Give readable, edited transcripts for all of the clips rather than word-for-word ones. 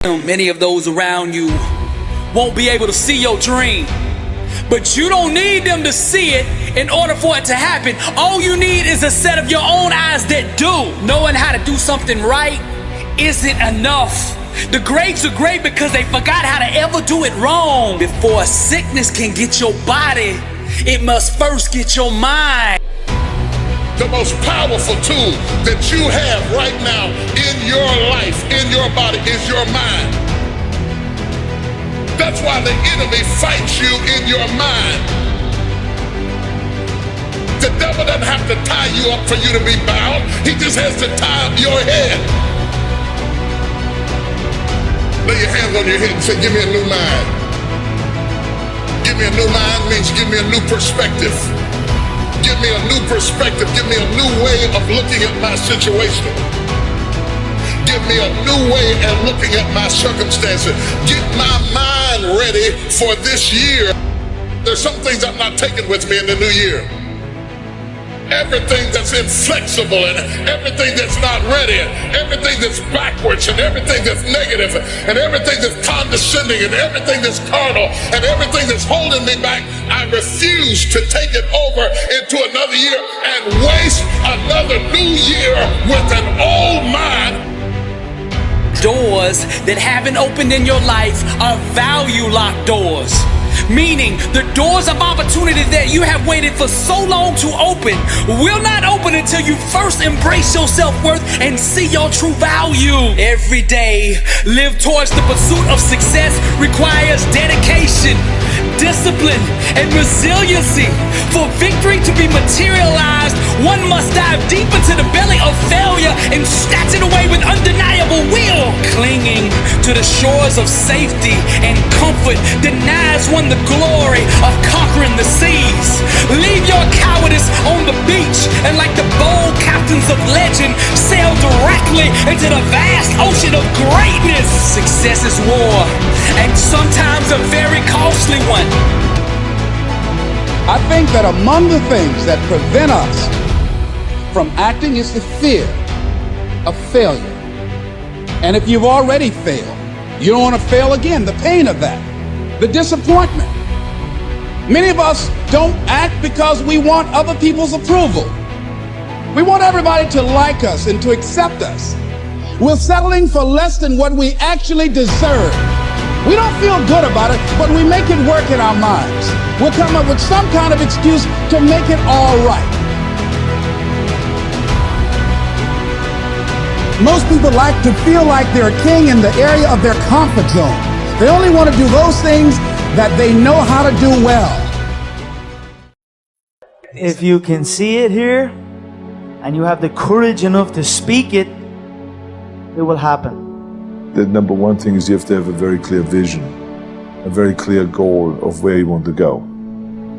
Many of those around you won't be able to see your dream, but you don't need them to see it in order for it to happen. All you need is a set of your own eyes that do. Knowing how to do something right isn't enough. The greats are great because they forgot how to ever do it wrong. Before sickness can get your body, it must first get your mind. The most powerful tool that you have right now in your life, in your body, is your mind. That's why the enemy fights you in your mind. The devil doesn't have to tie you up for you to be bound. He just has to tie up your head. Lay your hands on your head and say, give me a new mind. Give me a new mind means give me a new perspective. Give me a new perspective. Give me a new way of looking at my situation. Give me a new way of looking at my circumstances. Get my mind ready for this year. There's some things I'm not taking with me in the new year. Everything that's inflexible and everything that's not ready, and everything that's backwards and everything that's negative and everything that's condescending and everything that's carnal and everything that's holding me back, I refuse to take it over into another year and waste another new year with an old mind. Doors that haven't opened in your life are value locked doors. Meaning the doors of opportunity that you have waited for so long to open will not open until you first embrace your self-worth and see your true value. Every day, live towards the pursuit of success requires dedication, discipline, and resiliency. For victory to be materialized, one must dive deep into the belly of failure and snatch it away with undeniable will. Clinging to the shores of safety and comfort denies one the glory of conquering the seas. Leave your cowardice on the beach and like the bold captains of legend, sail directly into the vast ocean of greatness. Success is war, and sometimes a very costly one. I think that among the things that prevent us from acting is the fear of failure. And if you've already failed, you don't want to fail again. The pain of that, the disappointment. Many of us don't act because we want other people's approval. We want everybody to like us and to accept us. We're settling for less than what we actually deserve. We don't feel good about it, but we make it work in our minds. We'll come up with some kind of excuse to make it all right. Most people like to feel like they're a king in the area of their comfort zone. They only want to do those things that they know how to do well. If you can see it here and you have the courage enough to speak it, it will happen. The number one thing is you have to have a very clear vision, a very clear goal of where you want to go,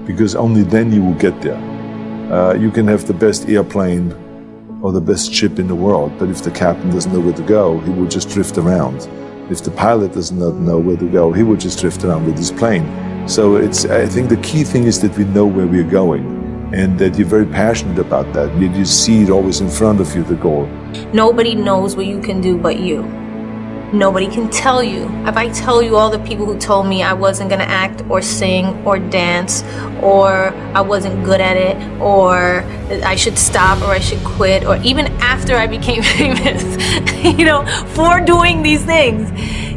because only then you will get there. You can have the best airplane or the best ship in the world, but if the captain doesn't know where to go, he will just drift around. If the pilot does not know where to go, he will just drift around with his plane. So I think the key thing is that we know where we're going and that you're very passionate about that. You see it always in front of you, the goal. Nobody knows what you can do but you. Nobody can tell you. If I tell you all the people who told me I wasn't gonna act or sing or dance, or I wasn't good at it, or I should stop or I should quit, or even after I became famous, for doing these things,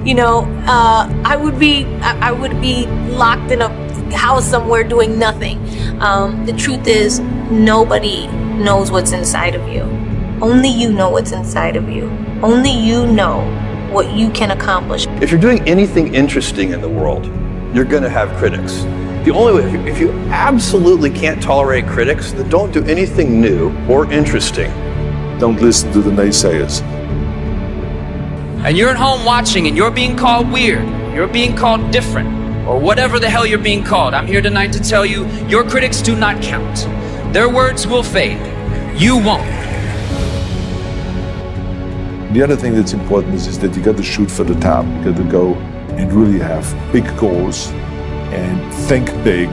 I would be locked in a house somewhere doing nothing. The truth is, nobody knows what's inside of you. Only you know what's inside of you. Only you know what you can accomplish. If you're doing anything interesting in the world, you're going to have critics. The only way, if you absolutely can't tolerate critics, then don't do anything new or interesting. Don't listen to the naysayers. And you're at home watching and you're being called weird, you're being called different, or whatever the hell you're being called. I'm here tonight to tell you, your critics do not count. Their words will fade. You won't. The other thing that's important is that you got to shoot for the top. You got to go and really have big goals and think big,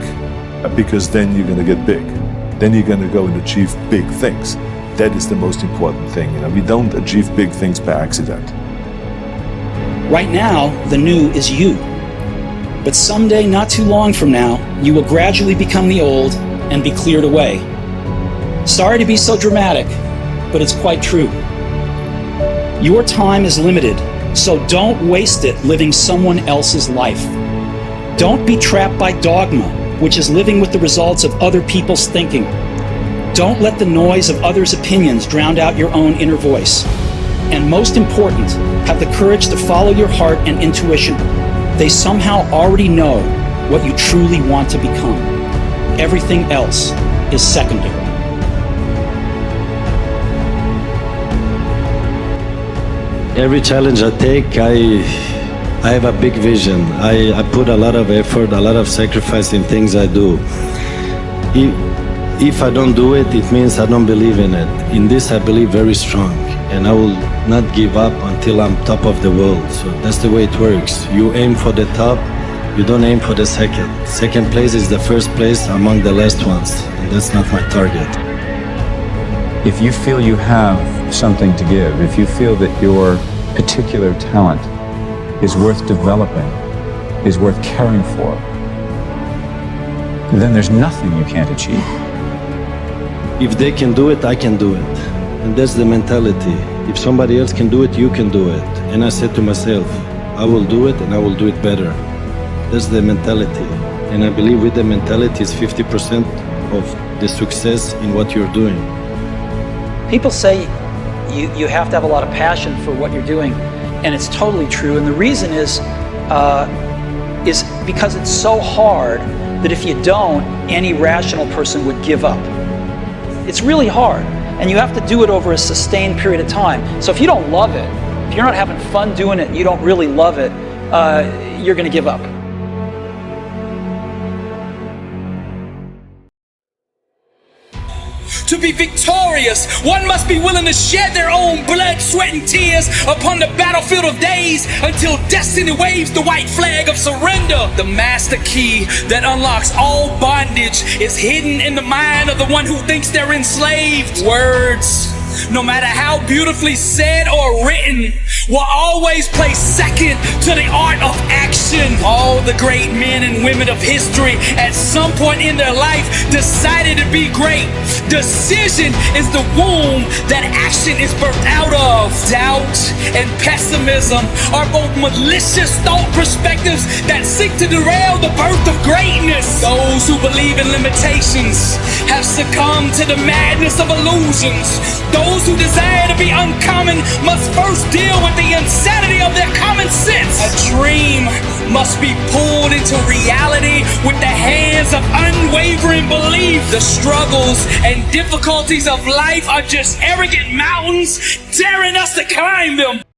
because then you're going to get big. Then you're going to go and achieve big things. That is the most important thing. We don't achieve big things by accident. Right now, the new is you. But someday, not too long from now, you will gradually become the old and be cleared away. Sorry to be so dramatic, but it's quite true. Your time is limited, so don't waste it living someone else's life. Don't be trapped by dogma, which is living with the results of other people's thinking. Don't let the noise of others' opinions drown out your own inner voice. And most important, have the courage to follow your heart and intuition. They somehow already know what you truly want to become. Everything else is secondary. Every challenge I take, I have a big vision. I put a lot of effort, a lot of sacrifice in things I do. If I don't do it, it means I don't believe in it. In this I believe very strong, and I will not give up until I'm top of the world. So that's the way it works. You aim for the top, you don't aim for the second. Second place is the first place among the last ones, and that's not my target. If you feel you have something to give, if you feel that your particular talent is worth developing, is worth caring for, then there's nothing you can't achieve. If they can do it, I can do it. And that's the mentality. If somebody else can do it, you can do it. And I said to myself, I will do it and I will do it better. That's the mentality. And I believe with the mentality is 50% of the success in what you're doing. People say you have to have a lot of passion for what you're doing, and it's totally true. And the reason is because it's so hard that if you don't, any rational person would give up. It's really hard, and you have to do it over a sustained period of time. So if you don't love it, if you're not having fun doing it, and you don't really love it, you're going to give up. To be victorious, one must be willing to shed their own blood, sweat, and tears upon the battlefield of days until destiny waves the white flag of surrender. The master key that unlocks all bondage is hidden in the mind of the one who thinks they're enslaved. Words, no matter how beautifully said or written, will always place second to the art of action. All the great men and women of history at some point in their life decided to be great. Decision is the womb that action is birthed out of. Doubt and pessimism are both malicious thought perspectives that seek to derail the birth of greatness. Those who believe in limitations have succumbed to the madness of illusions. Those who desire to be uncommon must first deal with the insanity of their common sense. A dream must be pulled into reality with the hands of unwavering belief. The struggles and difficulties of life are just arrogant mountains daring us to climb them.